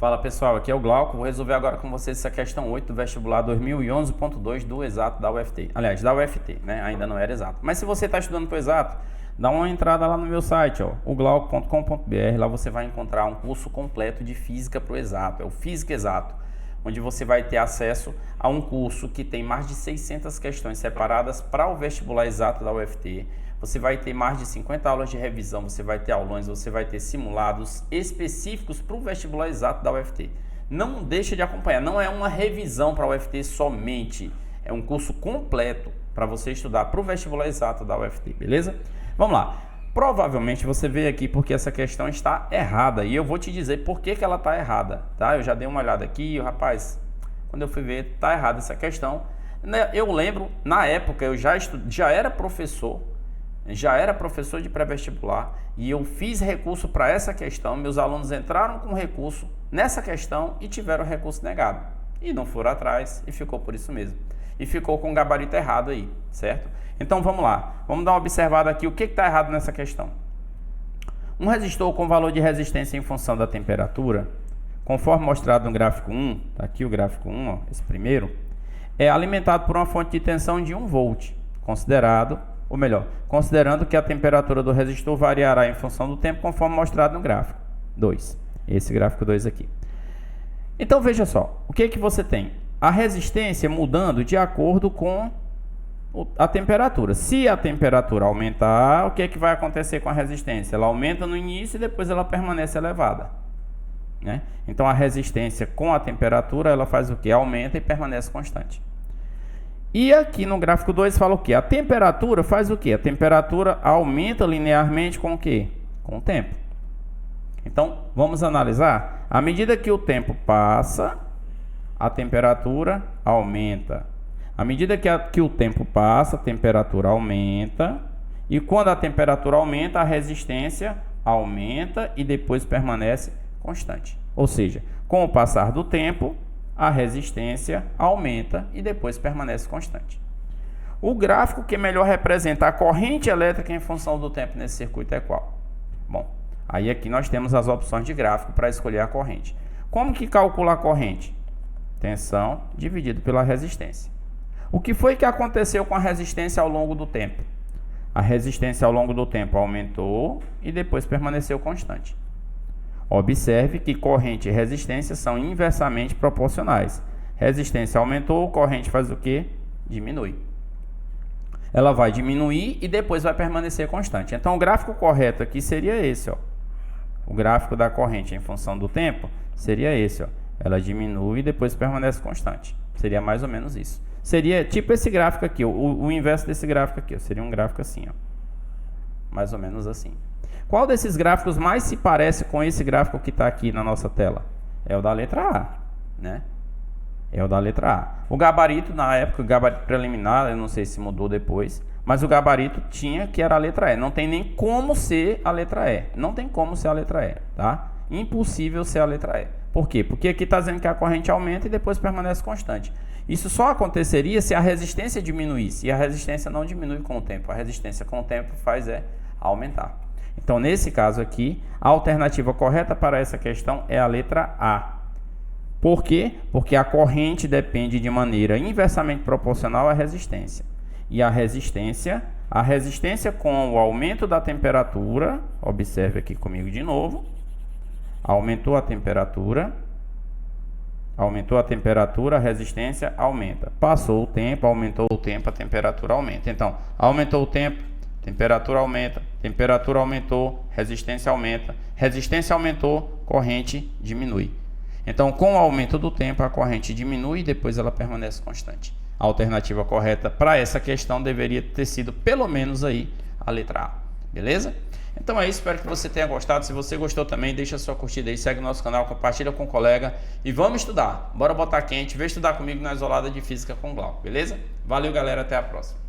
Fala pessoal, aqui é o Glauco, vou resolver agora com vocês essa questão 8 do vestibular 2011.2 do Exato da UFT. Aliás, da UFT, né? Ainda não era Exato. Mas se você está estudando para o Exato, dá uma entrada lá no meu site, ó, oglauco.com.br. Lá você vai encontrar um curso completo de Física para o Exato, é o Física Exato, onde você vai ter acesso a um curso que tem mais de 600 questões separadas para o vestibular Exato da UFT. Você vai ter mais de 50 aulas de revisão, você vai ter aulões, você vai ter simulados específicos para o vestibular Exato da UFT. Não deixa de acompanhar, não é uma revisão para a UFT somente, é um curso completo para você estudar para o vestibular Exato da UFT, beleza? Vamos lá. Provavelmente você veio aqui porque essa questão está errada e eu vou te dizer por que ela está errada, tá? Eu já dei uma olhada aqui e, rapaz, quando eu fui ver, está errada essa questão. Eu lembro, na época, eu já era professor de pré-vestibular e eu fiz recurso para essa questão. Meus alunos entraram com recurso nessa questão e tiveram o recurso negado. E não foram atrás e ficou por isso mesmo. E ficou com o gabarito errado aí, certo? Então vamos lá, vamos dar uma observada aqui, o que está errado nessa questão. Um resistor com valor de resistência em função da temperatura, conforme mostrado no gráfico 1, tá aqui o gráfico 1, ó, esse primeiro, é alimentado por uma fonte de tensão de 1 volt, considerando que a temperatura do resistor variará em função do tempo, conforme mostrado no gráfico 2, esse gráfico 2 aqui. Então veja só, o que você tem? A resistência mudando de acordo com a temperatura. Se a temperatura aumentar, o que vai acontecer com a resistência? Ela aumenta no início e depois ela permanece elevada, né? Então a resistência com a temperatura, ela faz o que? Aumenta e permanece constante. E aqui no gráfico 2 fala o que? A temperatura faz o que? A temperatura aumenta linearmente com o que? Com o tempo. Então vamos analisar. À medida que o tempo passa, a temperatura aumenta. À medida que o tempo passa, a temperatura aumenta. E quando a temperatura aumenta, a resistência aumenta e depois permanece constante. Ou seja, com o passar do tempo, a resistência aumenta e depois permanece constante. O gráfico que melhor representa a corrente elétrica em função do tempo nesse circuito é qual? Bom, aí aqui nós temos as opções de gráfico para escolher a corrente. Como que calcula a corrente? Tensão dividido pela resistência. O que foi que aconteceu com a resistência ao longo do tempo? A resistência ao longo do tempo aumentou e depois permaneceu constante. Observe que corrente e resistência são inversamente proporcionais. Resistência aumentou, corrente faz o quê? Diminui. Ela vai diminuir e depois vai permanecer constante. Então o gráfico correto aqui seria esse, ó. O gráfico da corrente em função do tempo seria esse, ó. Ela diminui e depois permanece constante. Seria mais ou menos isso. Seria tipo esse gráfico aqui, o inverso desse gráfico aqui, ó. Seria um gráfico assim, ó. Mais ou menos assim. Qual desses gráficos mais se parece com esse gráfico que está aqui na nossa tela? É o da letra A, né? É o da letra A. O gabarito, na época, o gabarito preliminar, eu não sei se mudou depois, mas o gabarito tinha que era a letra E. Não tem nem como ser a letra E. Não tem como ser a letra E, tá? Impossível ser a letra E. Por quê? Porque aqui está dizendo que a corrente aumenta e depois permanece constante. Isso só aconteceria se a resistência diminuísse. E a resistência não diminui com o tempo. A resistência com o tempo faz aumentar. Então, nesse caso aqui, a alternativa correta para essa questão é a letra A. Por quê? Porque a corrente depende de maneira inversamente proporcional à resistência. E a resistência com o aumento da temperatura, observe aqui comigo de novo, aumentou a temperatura, a resistência aumenta. Passou o tempo, aumentou o tempo, a temperatura aumenta. Então, aumentou o tempo, temperatura aumentou, resistência aumentou, corrente diminui. Então, com o aumento do tempo, a corrente diminui e depois ela permanece constante. A alternativa correta para essa questão deveria ter sido pelo menos aí a letra A. Beleza? Então é isso, espero que você tenha gostado. Se você gostou também, deixa sua curtida aí, segue o nosso canal, compartilha com um colega e vamos estudar. Bora botar quente, vem estudar comigo na Isolada de Física com Glauco, beleza? Valeu, galera, até a próxima.